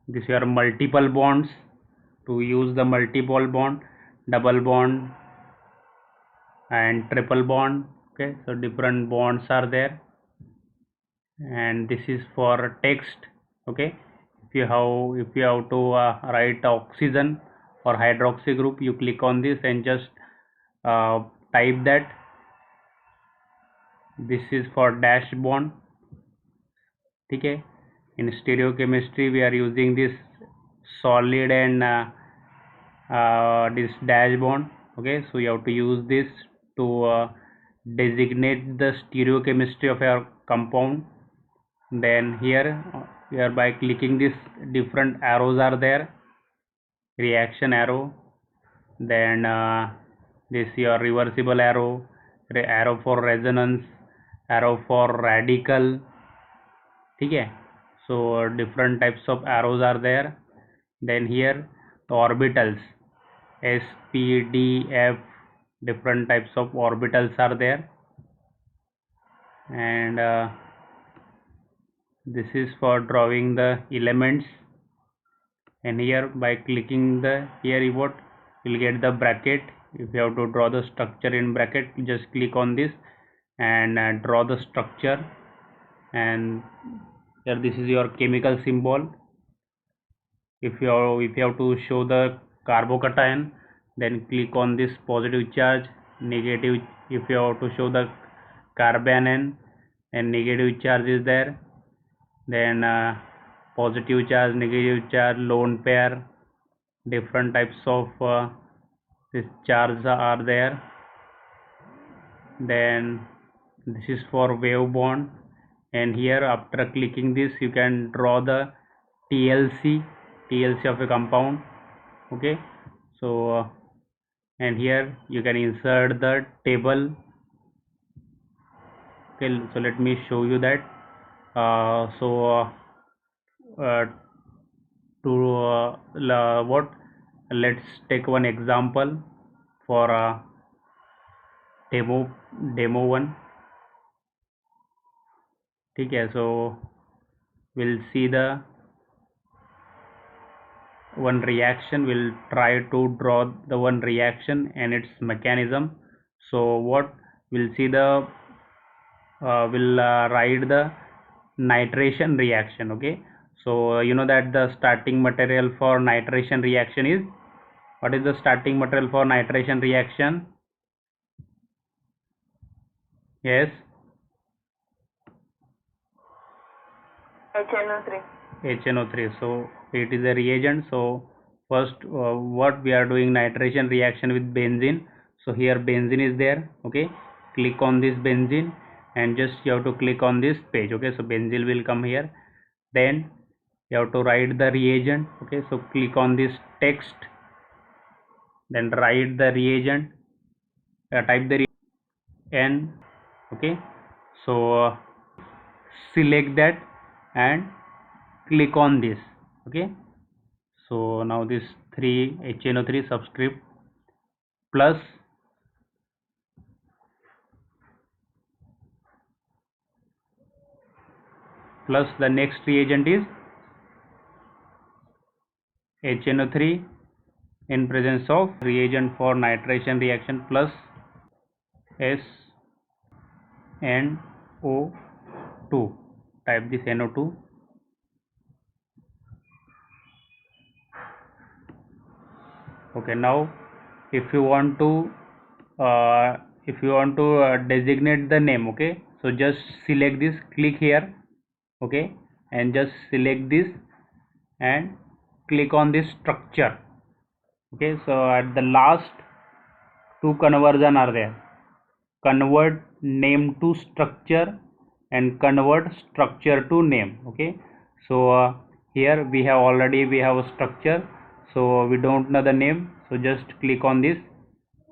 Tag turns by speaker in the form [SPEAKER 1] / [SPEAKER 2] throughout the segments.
[SPEAKER 1] These are multiple bonds. To use the multiple bond, double bond and triple bond. Okay, so different bonds are there. And this is for text. Okay, if you have to write oxygen or hydroxy group, you click on this and just type that. This is for dash bond. Okay, in stereochemistry we are using this solid and this dash bond. Okay, so you have to use this to designate the stereochemistry of your compound. Then here by clicking this, different arrows are there. Reaction arrow, then this your reversible arrow, arrow for resonance, arrow for radical. Okay, so different types of arrows are there. Then here the orbitals, s, p, d, f, different types of orbitals are there. And this is for drawing the elements. And here by clicking the, here you will get the bracket. If you have to draw the structure in bracket, just click on this and draw the structure. And here this is your chemical symbol. If you have to show the carbocation, then click on this positive charge, negative. If you have to show the carbanion and negative charge is there, then positive charge, negative charge, lone pair, different types of this charge are there. Then this is for wave bond, and here after clicking this you can draw the TLC of a compound. Okay, so and here you can insert the table. Okay, so let me show you that. To what, let's take one example for demo one. Okay, so we'll see the one reaction. We'll try to draw the one reaction and its mechanism. So what we'll see the we'll write the nitration reaction. Okay, so you know that the starting material for nitration reaction is, what is the starting material for nitration reaction? Yes,
[SPEAKER 2] HNO3.
[SPEAKER 1] HNO3. So it is a reagent. So first what we are doing, nitration reaction with benzene. So here benzene is there. Okay, click on this benzene and just you have to click on this page. Okay, so benzene will come here. Then you have to write the reagent. Okay, so click on this text, then write the reagent, type the N. Okay, so select that and click on this. Okay, so now this 3 HNO3 subscript plus the next reagent is HNO3 in presence of reagent for nitration reaction plus SNO2. Type this NO2. Okay, now if you want to designate the name. Okay, so just select this, click here. Okay, and just select this and click on this structure. Okay, so at the last, two conversion are there: convert name to structure and convert structure to name. Okay, so here we have a structure, so we don't know the name, so just click on this,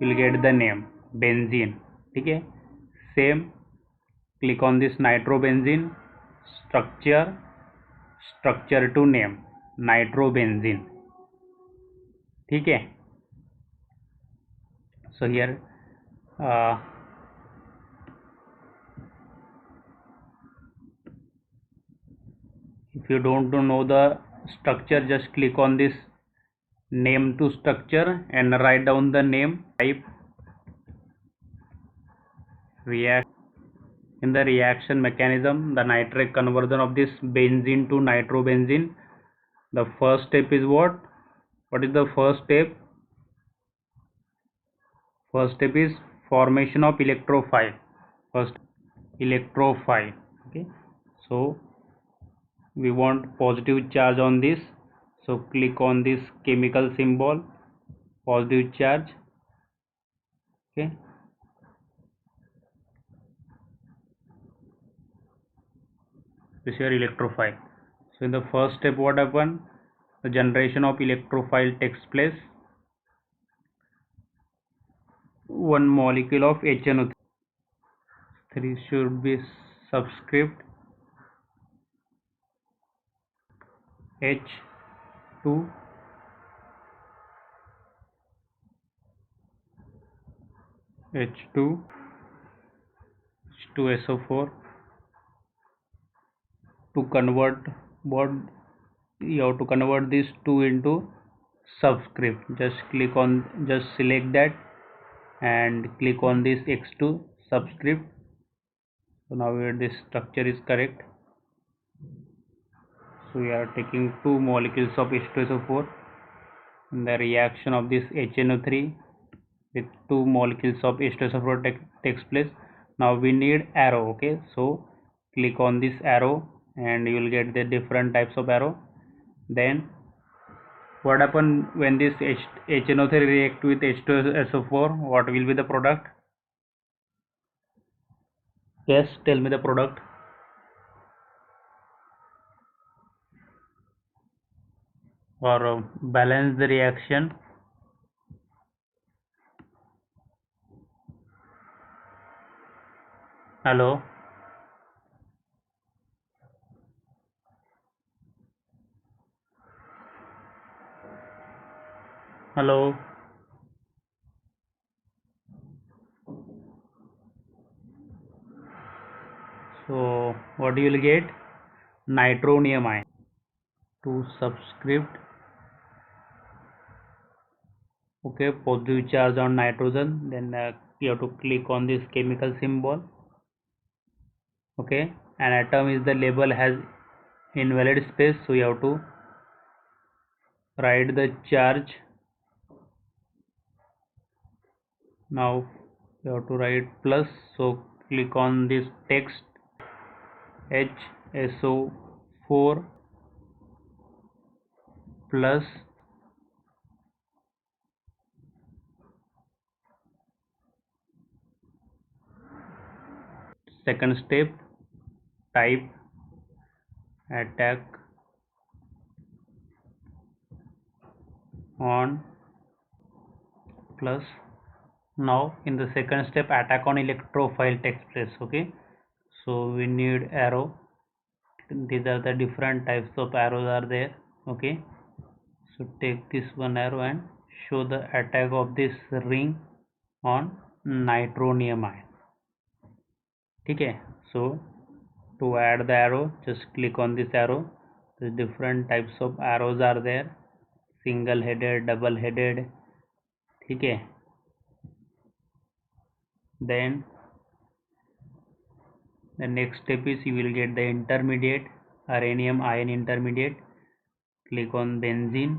[SPEAKER 1] we'll get the name benzene. Okay, same, click on this nitrobenzene, structure to name nitrobenzene. Okay, so here uh, if you don't know the structure, just click on this name to structure and write down the name. Type react. In the reaction mechanism, the nitrate conversion of this benzene to nitrobenzene, the first step is what is the first step? First step is formation of electrophile. First, electrophile. Okay, so we want positive charge on this, so click on this chemical symbol, positive charge. Okay, this is your electrophile. So in the first step, what happened? The generation of electrophile takes place. One molecule of HNO3 should be subscript H2 H2 H2SO4. To convert what, you have to convert this 2 into subscript. Just select that and click on this X2 subscript. So now this structure is correct. So we are taking 2 molecules of H2SO4, and the reaction of this HNO3 with 2 molecules of H2SO4 takes place. Now we need arrow. Okay, so click on this arrow and you will get the different types of arrow. Then what happen when this HNO3 react with H2SO4? What will be the product? Yes, tell me the product. Or balance the reaction. Hello. Hello. So what you will get? Nitronium ion. To subscript. Okay, positive charge on nitrogen. Then you have to click on this chemical symbol. Okay, an atom is the label has invalid space, so you have to write the charge. Now you have to write plus, so click on this text HSO4 plus second step, type attack on plus. Now in the second step, attack on electrophile takes place. Okay, so we need arrow. These are the different types of arrows are there. Okay, so take this one arrow and show the attack of this ring on nitronium ion. Okay, so to add the arrow, just click on this arrow. The different types of arrows are there, single headed, double headed. Okay, then the next step is you will get the intermediate, uranium ion intermediate. Click on benzene.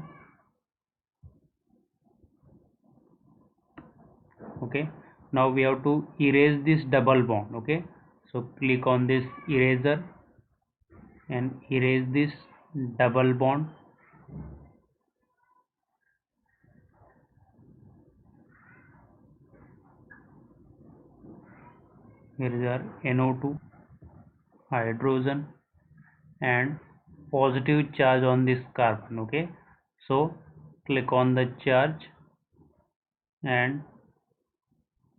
[SPEAKER 1] Okay, now we have to erase this double bond. Okay, so click on this eraser and erase this double bond. Here is our NO2 hydrogen and positive charge on this carbon. Okay, so click on the charge and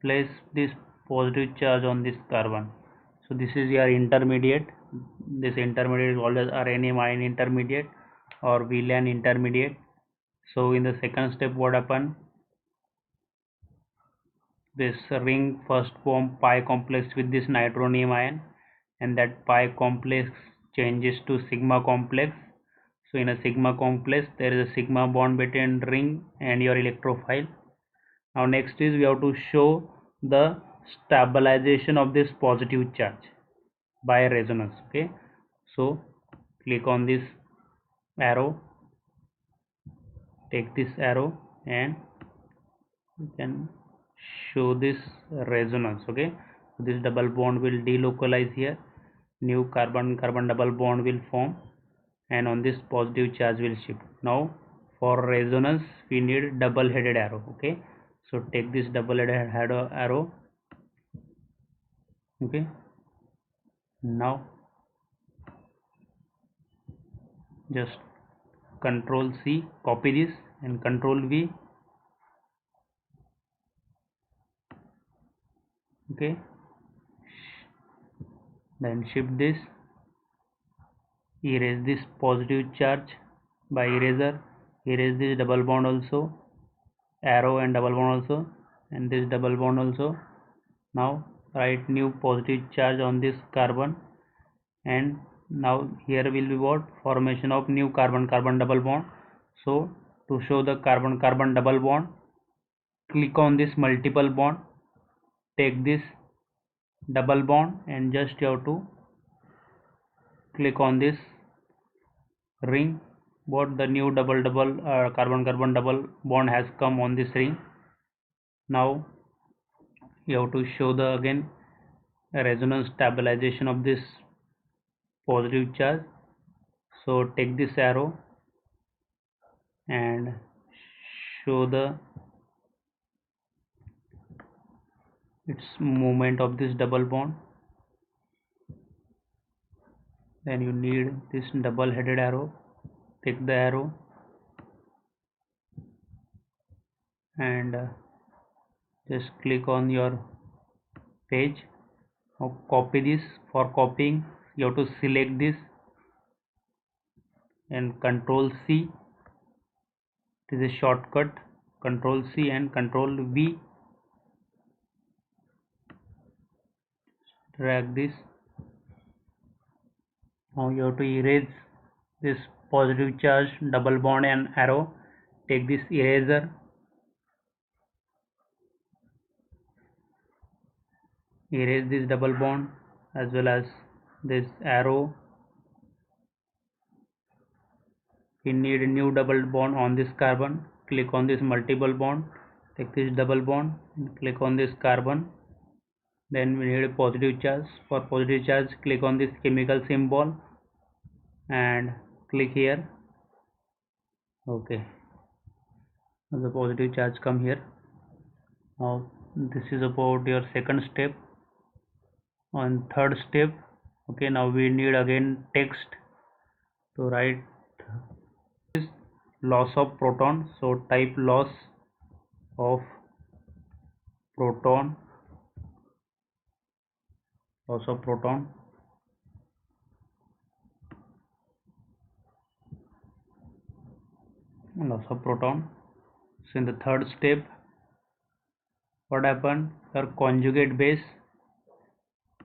[SPEAKER 1] place this positive charge on this carbon. So this is your intermediate. This intermediate is called as uranium ion intermediate or VLAN intermediate. So in the second step, what happened? This ring first form pi complex with this nitronium ion, and that pi complex changes to sigma complex. So in a sigma complex there is a sigma bond between ring and your electrophile. Now next is we have to show the stabilization of this positive charge by resonance. Okay, so click on this arrow, take this arrow, and you can show this resonance. Okay, so this double bond will delocalize here, new carbon carbon double bond will form, and on this positive charge will shift. Now for resonance we need double headed arrow. Okay, so take this double headed arrow. Okay, now just control C, copy this, and control V. Okay, then shift this, erase this positive charge by eraser, erase this double bond also, arrow and double bond also, and this double bond also. Now write new positive charge on this carbon, and now here will be what, formation of new carbon carbon double bond. So to show the carbon carbon double bond, click on this multiple bond, take this double bond, and just you have to click on this ring. What, the new double carbon carbon double bond has come on this ring. Now you have to show the again resonance stabilization of this positive charge. So take this arrow and show the its movement of this double bond. Then you need this double headed arrow, take the arrow and just click on your page. Now copy this. For copying you have to select this and control C. It is a shortcut, control C and control V. Drag this. Now you have to erase this positive charge double bond and arrow. Take this eraser, erase this double bond as well as this arrow. We need a new double bond on this carbon. Click on this multiple bond, take this double bond and click on this carbon. Then we need a positive charge. For positive charge, click on this chemical symbol and click here. Okay, the positive charge come here. Now this is about your second step. On third step, okay, now we need again text to write this loss of proton. So type loss of proton, loss of proton. Loss of proton. So in the third step, what happened, your conjugate base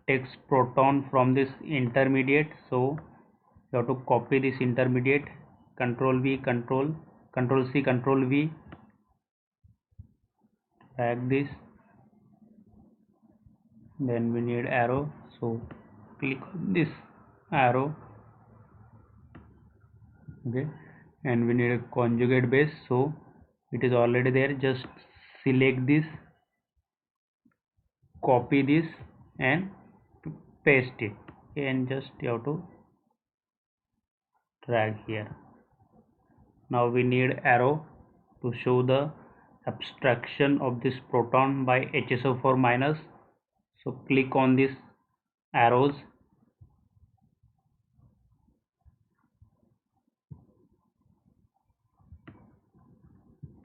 [SPEAKER 1] takes proton from this intermediate. So you have to copy this intermediate, control V, control C, control V, drag this. Then we need arrow, so click on this arrow. Okay, and we need a conjugate base, so it is already there. Just select this, copy this and paste it, and just you have to drag here. Now we need arrow to show the abstraction of this proton by HSO4 minus. So click on these arrows,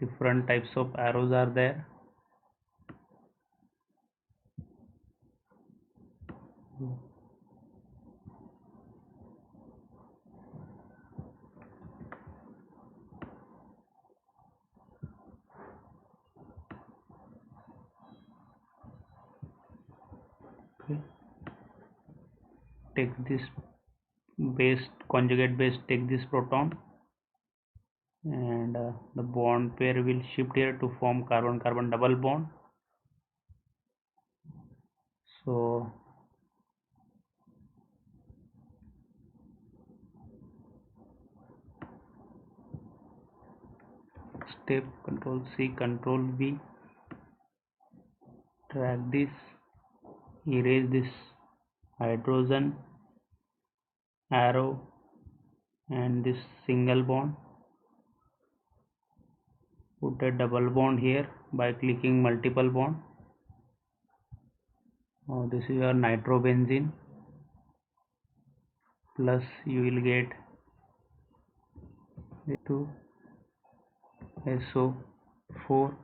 [SPEAKER 1] different types of arrows are there. Okay, take this base, conjugate base, take this proton and the bond pair will shift here to form carbon carbon double bond. So step control C control V, drag this, erase this hydrogen arrow and this single bond, put a double bond here by clicking multiple bond. Now this is your nitrobenzene, plus you will get 2 SO4